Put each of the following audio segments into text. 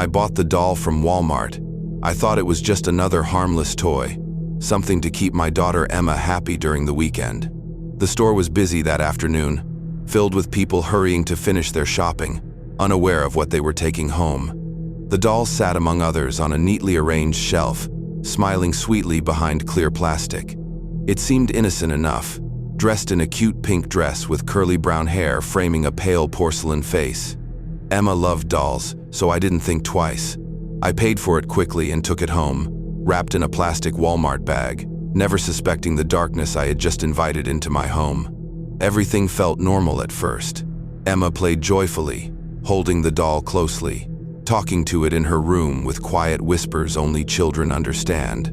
I bought the doll from Walmart, I thought it was just another harmless toy, something to keep my daughter Emma happy during the weekend. The store was busy that afternoon, filled with people hurrying to finish their shopping, unaware of what they were taking home. The doll sat among others on a neatly arranged shelf, smiling sweetly behind clear plastic. It seemed innocent enough, dressed in a cute pink dress with curly brown hair framing a pale porcelain face. Emma loved dolls, so I didn't think twice. I paid for it quickly and took it home, wrapped in a plastic Walmart bag, never suspecting the darkness I had just invited into my home. Everything felt normal at first. Emma played joyfully, holding the doll closely, talking to it in her room with quiet whispers only children understand.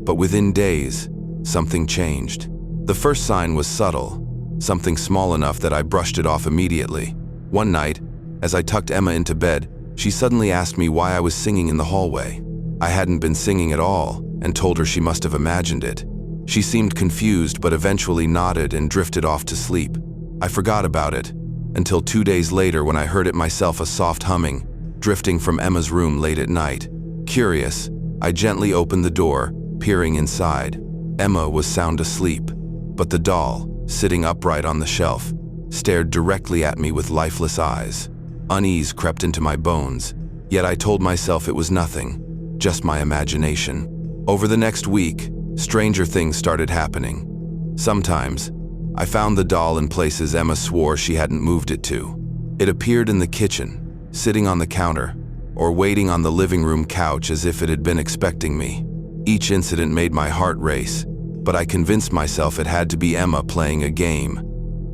But within days, something changed. The first sign was subtle, something small enough that I brushed it off immediately. One night, as I tucked Emma into bed, she suddenly asked me why I was singing in the hallway. I hadn't been singing at all, and told her she must have imagined it. She seemed confused but eventually nodded and drifted off to sleep. I forgot about it, until 2 days later when I heard it myself, a soft humming, drifting from Emma's room late at night. Curious, I gently opened the door, peering inside. Emma was sound asleep, but the doll, sitting upright on the shelf, stared directly at me with lifeless eyes. Unease crept into my bones, yet I told myself it was nothing, just my imagination. Over the next week, stranger things started happening. Sometimes, I found the doll in places Emma swore she hadn't moved it to. It appeared in the kitchen, sitting on the counter, or waiting on the living room couch as if it had been expecting me. Each incident made my heart race, but I convinced myself it had to be Emma playing a game.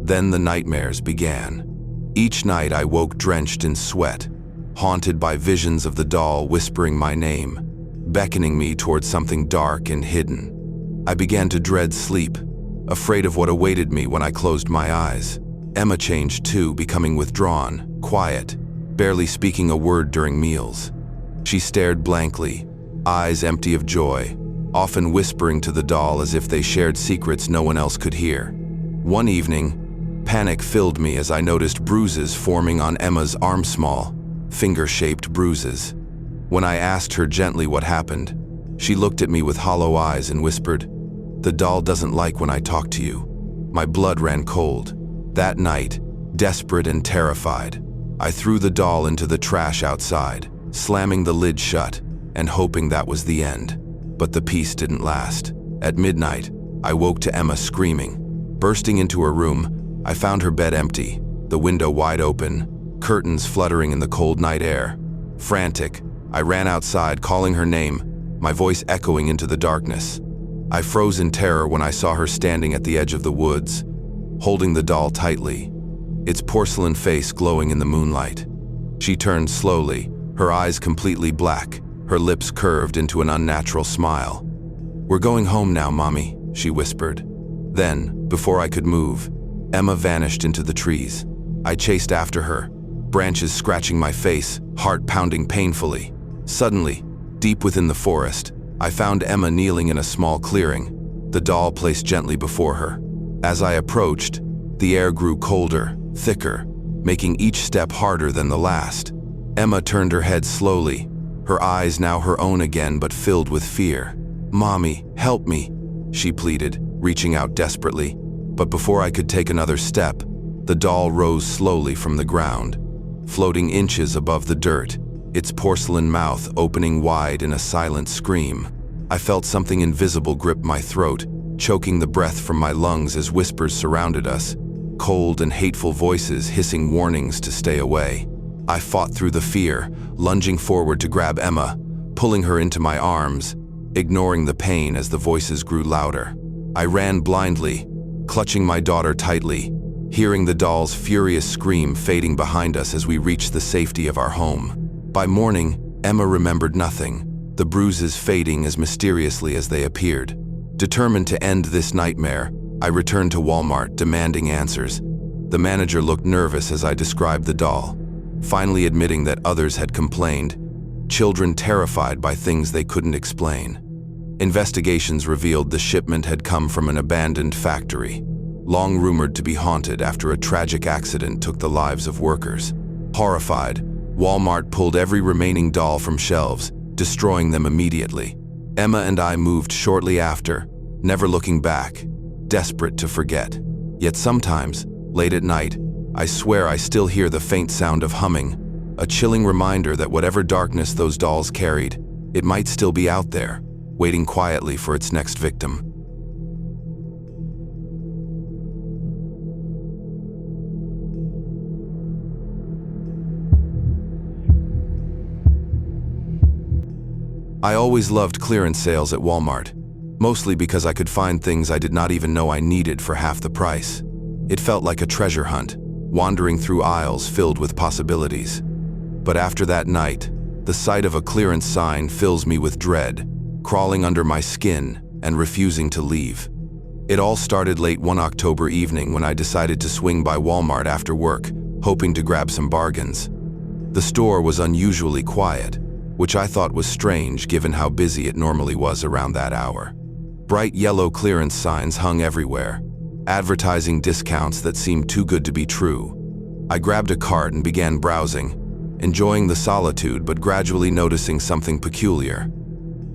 Then the nightmares began. Each night I woke drenched in sweat, haunted by visions of the doll whispering my name, beckoning me towards something dark and hidden. I began to dread sleep, afraid of what awaited me when I closed my eyes. Emma changed too, becoming withdrawn, quiet, barely speaking a word during meals. She stared blankly, eyes empty of joy, often whispering to the doll as if they shared secrets no one else could hear. One evening, panic filled me as I noticed bruises forming on Emma's arm, small, finger-shaped bruises. When I asked her gently what happened, she looked at me with hollow eyes and whispered, "The doll doesn't like when I talk to you." My blood ran cold. That night, desperate and terrified, I threw the doll into the trash outside, slamming the lid shut and hoping that was the end. But the peace didn't last. At midnight, I woke to Emma screaming. Bursting into her room, I found her bed empty, the window wide open, curtains fluttering in the cold night air. Frantic, I ran outside, calling her name, my voice echoing into the darkness. I froze in terror when I saw her standing at the edge of the woods, holding the doll tightly, its porcelain face glowing in the moonlight. She turned slowly, her eyes completely black, her lips curved into an unnatural smile. "We're going home now, Mommy," she whispered. Then, before I could move, Emma vanished into the trees. I chased after her, branches scratching my face, heart pounding painfully. Suddenly, deep within the forest, I found Emma kneeling in a small clearing, the doll placed gently before her. As I approached, the air grew colder, thicker, making each step harder than the last. Emma turned her head slowly, her eyes now her own again but filled with fear. "Mommy, help me," she pleaded, reaching out desperately. But before I could take another step, the doll rose slowly from the ground, floating inches above the dirt, its porcelain mouth opening wide in a silent scream. I felt something invisible grip my throat, choking the breath from my lungs as whispers surrounded us, cold and hateful voices hissing warnings to stay away. I fought through the fear, lunging forward to grab Emma, pulling her into my arms, ignoring the pain as the voices grew louder. I ran blindly, clutching my daughter tightly, hearing the doll's furious scream fading behind us as we reached the safety of our home. By morning, Emma remembered nothing, the bruises fading as mysteriously as they appeared. Determined to end this nightmare, I returned to Walmart, demanding answers. The manager looked nervous as I described the doll, finally admitting that others had complained, children terrified by things they couldn't explain. Investigations revealed the shipment had come from an abandoned factory, long rumored to be haunted after a tragic accident took the lives of workers. Horrified, Walmart pulled every remaining doll from shelves, destroying them immediately. Emma and I moved shortly after, never looking back, desperate to forget. Yet sometimes, late at night, I swear I still hear the faint sound of humming, a chilling reminder that whatever darkness those dolls carried, it might still be out there, waiting quietly for its next victim. I always loved clearance sales at Walmart, mostly because I could find things I did not even know I needed for half the price. It felt like a treasure hunt, wandering through aisles filled with possibilities. But after that night, the sight of a clearance sign fills me with dread, crawling under my skin and refusing to leave. It all started late one October evening when I decided to swing by Walmart after work, hoping to grab some bargains. The store was unusually quiet, which I thought was strange given how busy it normally was around that hour. Bright yellow clearance signs hung everywhere, advertising discounts that seemed too good to be true. I grabbed a cart and began browsing, enjoying the solitude but gradually noticing something peculiar.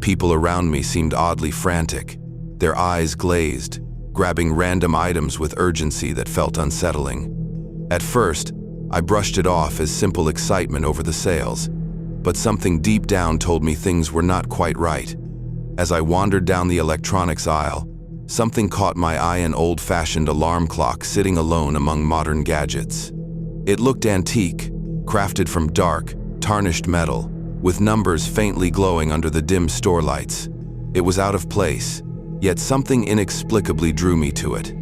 People around me seemed oddly frantic, their eyes glazed, grabbing random items with urgency that felt unsettling. At first, I brushed it off as simple excitement over the sales, but something deep down told me things were not quite right. As I wandered down the electronics aisle, something caught my eye: an old-fashioned alarm clock sitting alone among modern gadgets. It looked antique, crafted from dark, tarnished metal, with numbers faintly glowing under the dim store lights. It was out of place, yet something inexplicably drew me to it.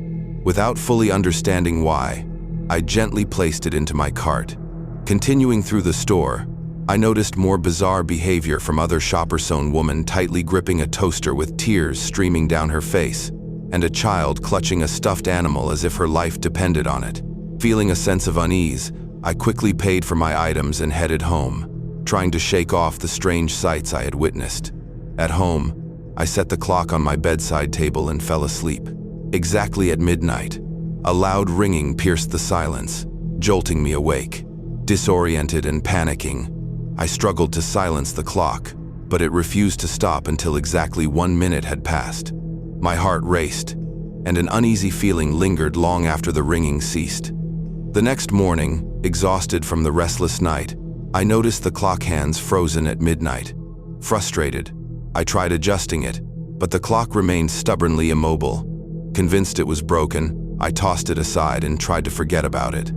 Without fully understanding why, I gently placed it into my cart. Continuing through the store, I noticed more bizarre behavior from other shopper-sewn woman tightly gripping a toaster with tears streaming down her face, and a child clutching a stuffed animal as if her life depended on it. Feeling a sense of unease, I quickly paid for my items and headed home, trying to shake off the strange sights I had witnessed. At home, I set the clock on my bedside table and fell asleep. Exactly at midnight, a loud ringing pierced the silence, jolting me awake. Disoriented and panicking, I struggled to silence the clock, but it refused to stop until exactly 1 minute had passed. My heart raced, and an uneasy feeling lingered long after the ringing ceased. The next morning, exhausted from the restless night, I noticed the clock hands frozen at midnight. Frustrated, I tried adjusting it, but the clock remained stubbornly immobile. Convinced it was broken, I tossed it aside and tried to forget about it.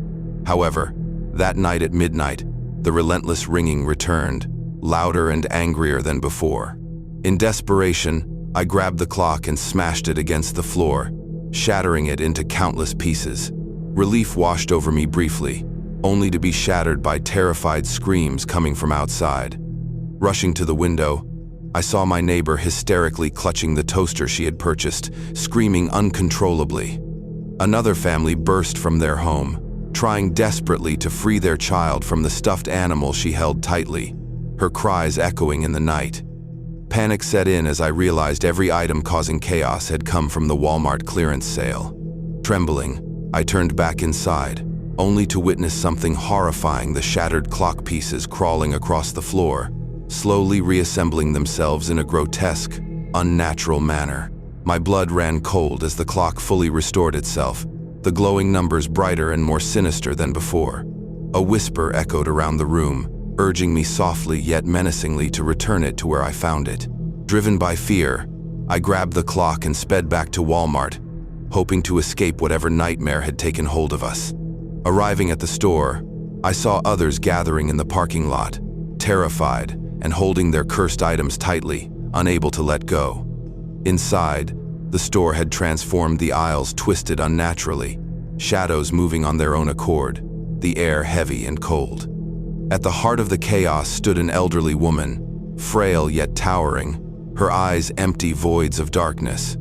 However, that night at midnight, the relentless ringing returned, louder and angrier than before. In desperation, I grabbed the clock and smashed it against the floor, shattering it into countless pieces. Relief washed over me briefly, only to be shattered by terrified screams coming from outside. Rushing to the window, I saw my neighbor hysterically clutching the toaster she had purchased, screaming uncontrollably. Another family burst from their home, trying desperately to free their child from the stuffed animal she held tightly, her cries echoing in the night. Panic set in as I realized every item causing chaos had come from the Walmart clearance sale. Trembling, I turned back inside, only to witness something horrifying: the shattered clock pieces crawling across the floor, slowly reassembling themselves in a grotesque, unnatural manner. My blood ran cold as the clock fully restored itself, the glowing numbers brighter and more sinister than before. A whisper echoed around the room, urging me softly yet menacingly to return it to where I found it. Driven by fear, I grabbed the clock and sped back to Walmart, hoping to escape whatever nightmare had taken hold of us. Arriving at the store, I saw others gathering in the parking lot, terrified and holding their cursed items tightly, unable to let go. Inside, the store had transformed, the aisles twisted unnaturally, shadows moving on their own accord, the air heavy and cold. At the heart of the chaos stood an elderly woman, frail yet towering, her eyes empty voids of darkness.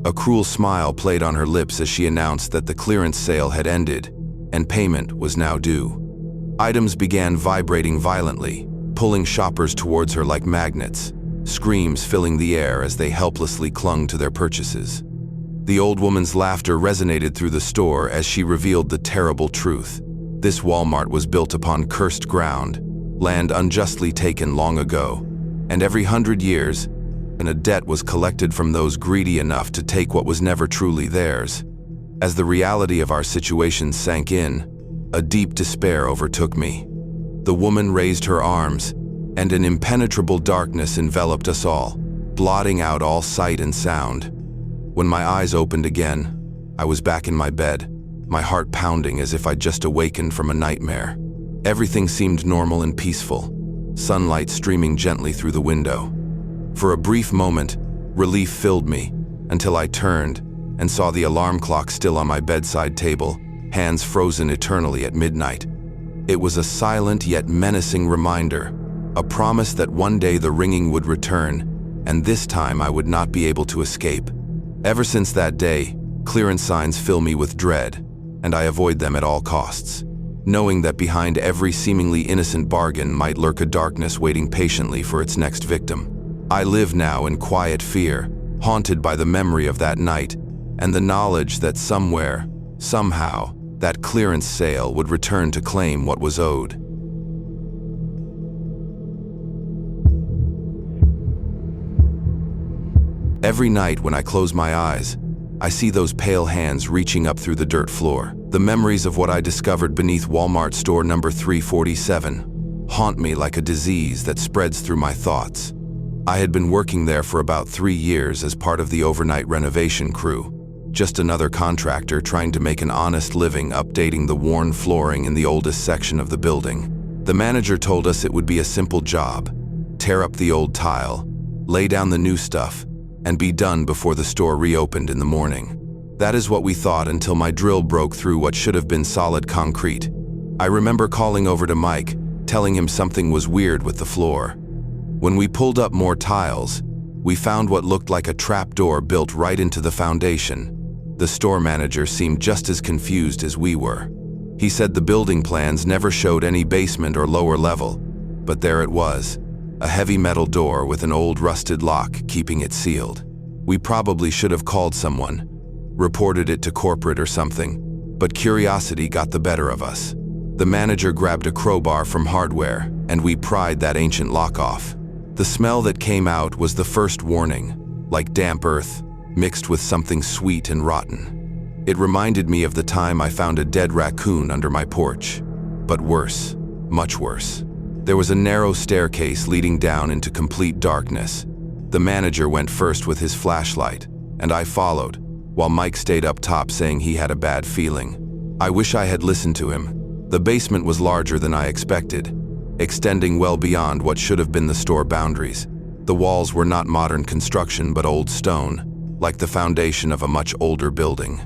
A cruel smile played on her lips as she announced that the clearance sale had ended, and payment was now due. Items began vibrating violently, pulling shoppers towards her like magnets, screams filling the air as they helplessly clung to their purchases. The old woman's laughter resonated through the store as she revealed the terrible truth. This Walmart was built upon cursed ground, land unjustly taken long ago, and every 100 years, a debt was collected from those greedy enough to take what was never truly theirs. As the reality of our situation sank in, a deep despair overtook me. The woman raised her arms, and an impenetrable darkness enveloped us all, blotting out all sight and sound. When my eyes opened again, I was back in my bed, my heart pounding as if I'd just awakened from a nightmare. Everything seemed normal and peaceful, sunlight streaming gently through the window. For a brief moment, relief filled me, until I turned and saw the alarm clock still on my bedside table, hands frozen eternally at midnight. It was a silent yet menacing reminder, a promise that one day the ringing would return, and this time I would not be able to escape. Ever since that day, clearance signs fill me with dread, and I avoid them at all costs, knowing that behind every seemingly innocent bargain might lurk a darkness waiting patiently for its next victim. I live now in quiet fear, haunted by the memory of that night, and the knowledge that somewhere, somehow, that clearance sale would return to claim what was owed. Every night when I close my eyes, I see those pale hands reaching up through the dirt floor. The memories of what I discovered beneath Walmart store number 347 haunt me like a disease that spreads through my thoughts. I had been working there for about 3 years as part of the overnight renovation crew, just another contractor trying to make an honest living updating the worn flooring in the oldest section of the building. The manager told us it would be a simple job: tear up the old tile, lay down the new stuff, and be done before the store reopened in the morning. That is what we thought until my drill broke through what should have been solid concrete. I remember calling over to Mike, telling him something was weird with the floor. When we pulled up more tiles, we found what looked like a trapdoor built right into the foundation. The store manager seemed just as confused as we were. He said the building plans never showed any basement or lower level, but there it was, a heavy metal door with an old rusted lock keeping it sealed. We probably should have called someone, reported it to corporate or something, but curiosity got the better of us. The manager grabbed a crowbar from hardware, and we pried that ancient lock off. The smell that came out was the first warning, like damp earth, mixed with something sweet and rotten. It reminded me of the time I found a dead raccoon under my porch. But worse, much worse. There was a narrow staircase leading down into complete darkness. The manager went first with his flashlight, and I followed, while Mike stayed up top saying he had a bad feeling. I wish I had listened to him. The basement was larger than I expected, extending well beyond what should have been the store boundaries. The walls were not modern construction but old stone, like the foundation of a much older building.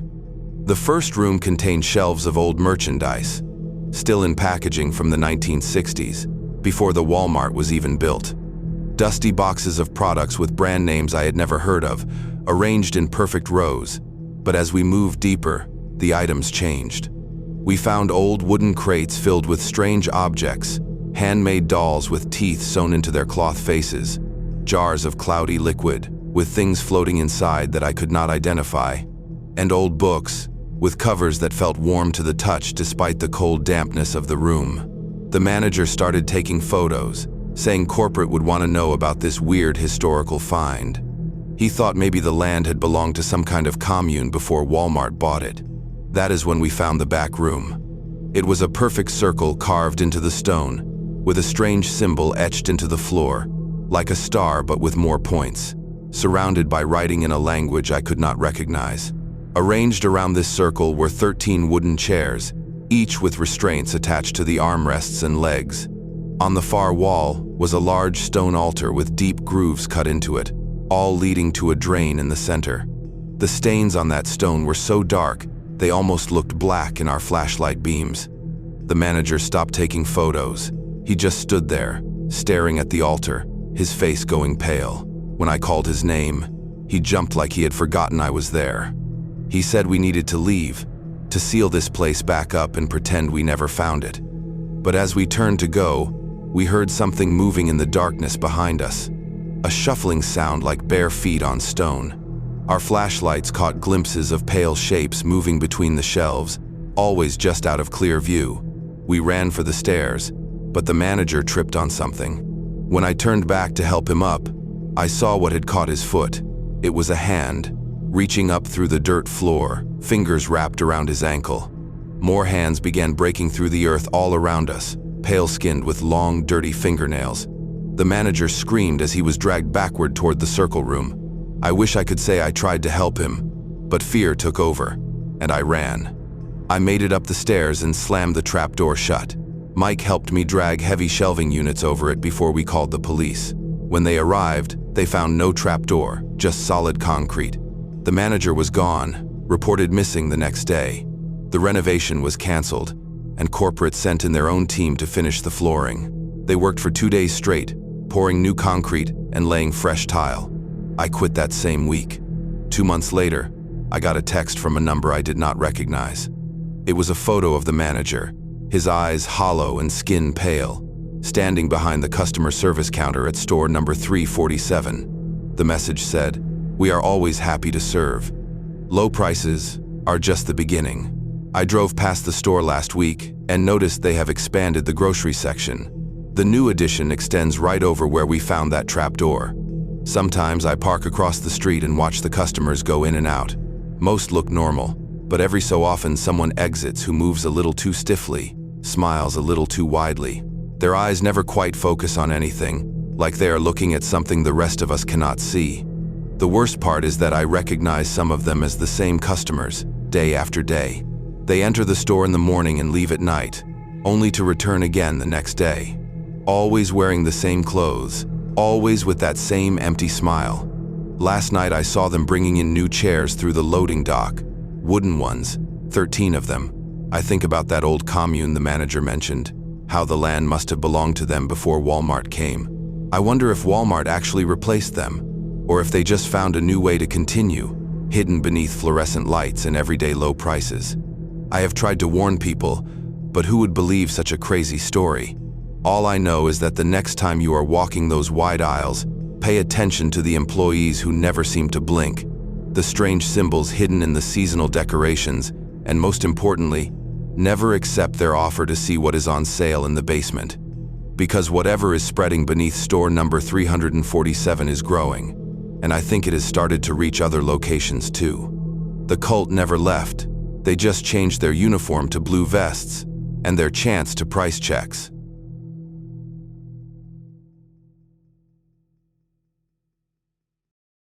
The first room contained shelves of old merchandise, still in packaging from the 1960s, before the Walmart was even built. Dusty boxes of products with brand names I had never heard of, arranged in perfect rows. But as we moved deeper, the items changed. We found old wooden crates filled with strange objects, handmade dolls with teeth sewn into their cloth faces, jars of cloudy liquid, with things floating inside that I could not identify, and old books, with covers that felt warm to the touch despite the cold dampness of the room. The manager started taking photos, saying corporate would want to know about this weird historical find. He thought maybe the land had belonged to some kind of commune before Walmart bought it. That is when we found the back room. It was a perfect circle carved into the stone, with a strange symbol etched into the floor, like a star but with more points, surrounded by writing in a language I could not recognize. Arranged around this circle were 13 wooden chairs, each with restraints attached to the armrests and legs. On the far wall was a large stone altar with deep grooves cut into it, all leading to a drain in the center. The stains on that stone were so dark, they almost looked black in our flashlight beams. The manager stopped taking photos. He just stood there, staring at the altar, his face going pale. When I called his name, he jumped like he had forgotten I was there. He said we needed to leave, to seal this place back up and pretend we never found it. But as we turned to go, we heard something moving in the darkness behind us, a shuffling sound like bare feet on stone. Our flashlights caught glimpses of pale shapes moving between the shelves, always just out of clear view. We ran for the stairs, but the manager tripped on something. When I turned back to help him up, I saw what had caught his foot. It was a hand, reaching up through the dirt floor, fingers wrapped around his ankle. More hands began breaking through the earth all around us, pale-skinned with long, dirty fingernails. The manager screamed as he was dragged backward toward the circle room. I wish I could say I tried to help him, but fear took over, and I ran. I made it up the stairs and slammed the trapdoor shut. Mike helped me drag heavy shelving units over it before we called the police. When they arrived, they found no trapdoor, just solid concrete. The manager was gone, reported missing the next day. The renovation was canceled, and corporate sent in their own team to finish the flooring. They worked for 2 days straight, pouring new concrete and laying fresh tile. I quit that same week. 2 months later, I got a text from a number I did not recognize. It was a photo of the manager, his eyes hollow and skin pale, standing behind the customer service counter at store number 347. The message said, "We are always happy to serve. Low prices are just the beginning." I drove past the store last week and noticed they have expanded the grocery section. The new addition extends right over where we found that trapdoor. Sometimes I park across the street and watch the customers go in and out. Most look normal, but every so often someone exits who moves a little too stiffly, smiles a little too widely. Their eyes never quite focus on anything, like they are looking at something the rest of us cannot see. The worst part is that I recognize some of them as the same customers, day after day. They enter the store in the morning and leave at night, only to return again the next day. Always wearing the same clothes, always with that same empty smile. Last night I saw them bringing in new chairs through the loading dock, wooden ones, 13 of them. I think about that old commune the manager mentioned, how the land must have belonged to them before Walmart came. I wonder if Walmart actually replaced them, or if they just found a new way to continue, hidden beneath fluorescent lights and everyday low prices. I have tried to warn people, but who would believe such a crazy story? All I know is that the next time you are walking those wide aisles, pay attention to the employees who never seem to blink, the strange symbols hidden in the seasonal decorations, and most importantly, never accept their offer to see what is on sale in the basement. Because whatever is spreading beneath store number 347 is growing, and I think it has started to reach other locations too. The cult never left. They just changed their uniform to blue vests and their chants to price checks.